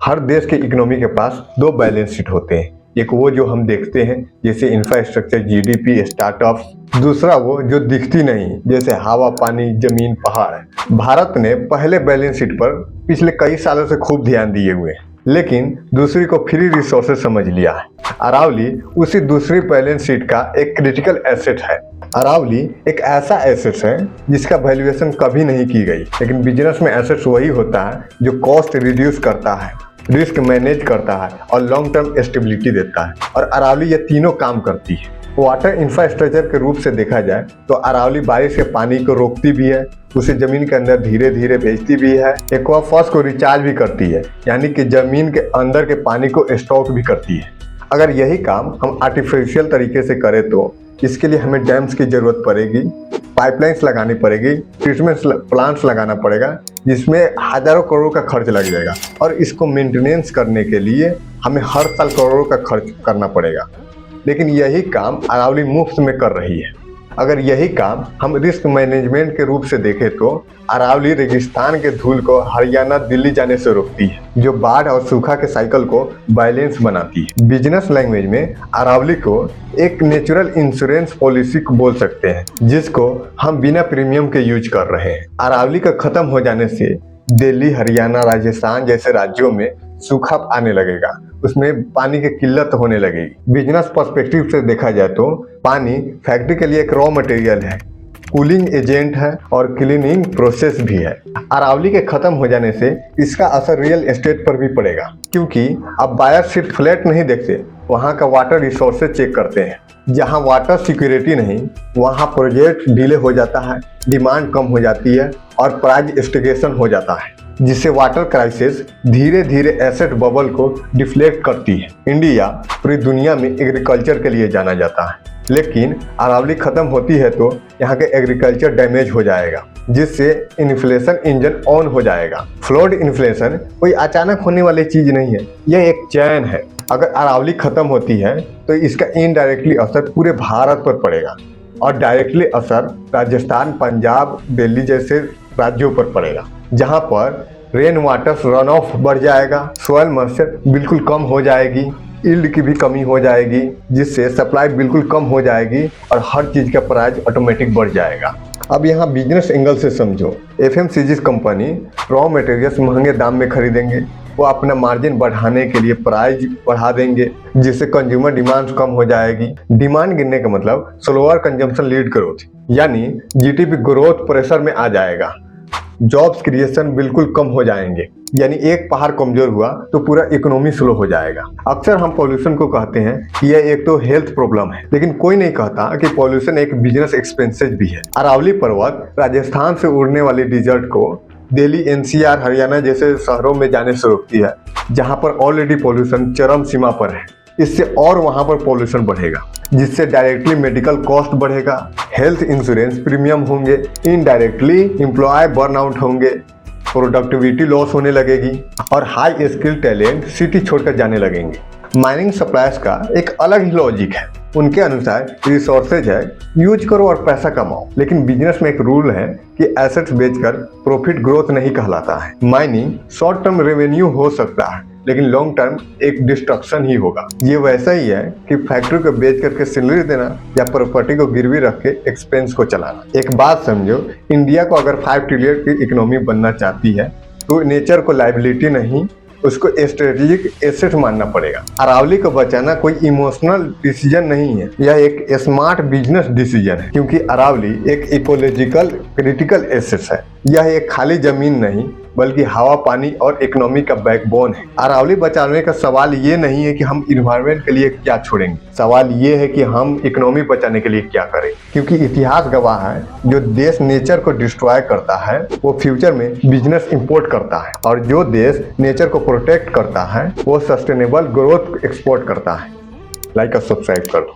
हर देश के इकोनॉमी के पास दो बैलेंस शीट होते हैं। एक वो जो हम देखते हैं जैसे इंफ्रास्ट्रक्चर, जीडीपी, स्टार्टअप्स। दूसरा वो जो दिखती नहीं जैसे हवा, पानी, जमीन, पहाड़। भारत ने पहले बैलेंस शीट पर पिछले कई सालों से खूब ध्यान दिए हुए हैं, लेकिन दूसरी को फ्री रिसोर्सेज समझ लिया है। अरावली उसी दूसरी बैलेंस शीट का एक क्रिटिकल एसेट है। अरावली एक ऐसा एसेट है जिसका वैल्यूएशन कभी नहीं की गई, लेकिन बिजनेस में एसेट्स वही होता है जो कॉस्ट रिड्यूस करता है, रिस्क मैनेज करता है और लॉन्ग टर्म स्टेबिलिटी देता है। और अरावली ये तीनों काम करती है। वाटर इंफ्रास्ट्रक्चर के रूप से देखा जाए तो अरावली बारिश के पानी को रोकती भी है, उसे जमीन के अंदर धीरे धीरे भेजती भी है, एक्वाफर्स को रिचार्ज भी करती है, यानी कि जमीन के अंदर के पानी को स्टॉक भी करती है। अगर यही काम हम आर्टिफिशियल तरीके से करें तो इसके लिए हमें डैम्स की जरूरत पड़ेगी, पाइपलाइंस लगानी पड़ेगी, ट्रीटमेंट प्लांट्स लगाना पड़ेगा, जिसमें हजारों करोड़ का खर्च लग जाएगा। और इसको मेंटेनेंस करने के लिए हमें हर साल करोड़ों का खर्च करना पड़ेगा। लेकिन यही काम अरावली मुफ्त में कर रही है। अगर यही काम हम रिस्क मैनेजमेंट के रूप से देखें तो अरावली रेगिस्तान के धूल को हरियाणा, दिल्ली जाने से रोकती है, जो बाढ़ और सूखा के साइकिल को बैलेंस बनाती है। बिजनेस लैंग्वेज में अरावली को एक नेचुरल इंश्योरेंस पॉलिसी बोल सकते हैं, जिसको हम बिना प्रीमियम के यूज कर रहे हैं। अरावली का खत्म हो जाने से दिल्ली, हरियाणा, राजस्थान जैसे राज्यों में सूखा आने लगेगा, उसमें पानी की किल्लत होने लगेगी। बिजनेस पर्सपेक्टिव से देखा जाए तो पानी फैक्ट्री के लिए एक रॉ मटेरियल है, कूलिंग एजेंट है और क्लीनिंग प्रोसेस भी है। अरावली के खत्म हो जाने से इसका असर रियल एस्टेट पर भी पड़ेगा, क्योंकि अब बायर सिर्फ फ्लैट नहीं देखते, वहाँ का वाटर रिसोर्सेज चेक करते हैं। जहाँ वाटर सिक्योरिटी नहीं, वहाँ प्रोजेक्ट डिले हो जाता है, डिमांड कम हो जाती है और प्राइस स्टेगनेशन हो जाता है, जिससे वाटर क्राइसिस धीरे धीरे एसेट बबल को डिफ्लेक्ट करती है। इंडिया पूरी दुनिया में एग्रीकल्चर के लिए जाना जाता है, लेकिन अरावली खत्म होती है तो यहाँ के एग्रीकल्चर डैमेज हो जाएगा, जिससे इन्फ्लेशन इंजन ऑन हो जाएगा। फ्लोड इन्फ्लेशन कोई अचानक होने वाली चीज नहीं है, यह एक चैन है। अगर अरावली खत्म होती है तो इसका इनडायरेक्टली असर पूरे भारत पर पड़ेगा और डायरेक्टली असर राजस्थान, पंजाब, दिल्ली जैसे राज्यों पर पड़ेगा, जहां पर रेन वाटर रन ऑफ बढ़ जाएगा, सॉइल मॉइस्चर बिल्कुल कम हो जाएगी, यील्ड की भी कमी हो जाएगी, जिससे सप्लाई बिल्कुल कम हो जाएगी और हर चीज का प्राइस ऑटोमेटिक बढ़ जाएगा। अब यहाँ बिजनेस एंगल से समझो, एफएमसीजी कंपनी रॉ मटेरियल्स महंगे दाम में खरीदेंगे, वो अपना मार्जिन बढ़ाने के लिए प्राइस बढ़ा देंगे, जिससे कंज्यूमर डिमांड कम हो जाएगी। डिमांड गिरने का मतलब स्लोअर कंजम्पशन लीड ग्रोथ, यानी जीडीपी ग्रोथ प्रेशर में आ जाएगा। जॉब्स क्रिएशन बिल्कुल कम हो जाएंगे, यानी एक पहाड़ कमजोर हुआ तो पूरा इकोनॉमी स्लो हो जाएगा। अक्सर हम पॉल्यूशन को कहते हैं कि यह एक तो हेल्थ प्रॉब्लम है, लेकिन कोई नहीं कहता कि पॉल्यूशन एक बिजनेस एक्सपेंसेस भी है। अरावली पर्वत राजस्थान से उड़ने वाली डिजर्ट को दिल्ली, एनसीआर, हरियाणा जैसे शहरों में जाने से रोकती है, जहां पर ऑलरेडी पॉल्यूशन चरम सीमा पर है। इससे और वहां पर पॉल्यूशन बढ़ेगा, जिससे डायरेक्टली मेडिकल कॉस्ट बढ़ेगा, हेल्थ इंश्योरेंस प्रीमियम होंगे, इनडायरेक्टली एम्प्लॉय बर्नआउट होंगे, प्रोडक्टिविटी लॉस होने लगेगी और हाई स्किल टैलेंट सिटी छोड़कर जाने लगेंगे। माइनिंग सप्लायर्स का एक अलग ही लॉजिक है। उनके अनुसार रिसोर्सेज है, यूज करो और पैसा कमाओ, लेकिन बिजनेस में एक रूल है कि एसेट्स बेचकर प्रॉफिट ग्रोथ नहीं कहलाता है। माइनिंग शॉर्ट टर्म रेवेन्यू हो सकता है, लेकिन लॉन्ग टर्म एक डिस्ट्रक्शन ही होगा। ये वैसा ही है कि फैक्ट्री को बेच करके सैलरी देना या प्रॉपर्टी को गिरवी रख के एक्सपेंस को चलाना। एक बात समझो, इंडिया को अगर 5 ट्रिलियन की इकोनॉमी बनना चाहती है तो नेचर को लाइबिलिटी नहीं, उसको स्ट्रेटेजिक एसेट मानना पड़ेगा। अरावली को बचाना कोई इमोशनल डिसीजन नहीं है, यह एक स्मार्ट बिजनेस डिसीजन है, क्योंकि अरावली एक इकोलॉजिकल क्रिटिकल एसेट है। यह एक खाली जमीन नहीं, बल्कि हवा, पानी और इकोनॉमी का बैकबोन है। अरावली बचाने का सवाल ये नहीं है कि हम इन्वायरमेंट के लिए क्या छोड़ेंगे, सवाल ये है कि हम इकोनॉमी बचाने के लिए क्या करें, क्योंकि इतिहास गवाह है, जो देश नेचर को डिस्ट्रॉय करता है वो फ्यूचर में बिजनेस इंपोर्ट करता है, और जो देश नेचर को प्रोटेक्ट करता है वो सस्टेनेबल ग्रोथ एक्सपोर्ट करता है। लाइक और सब्सक्राइब कर दो।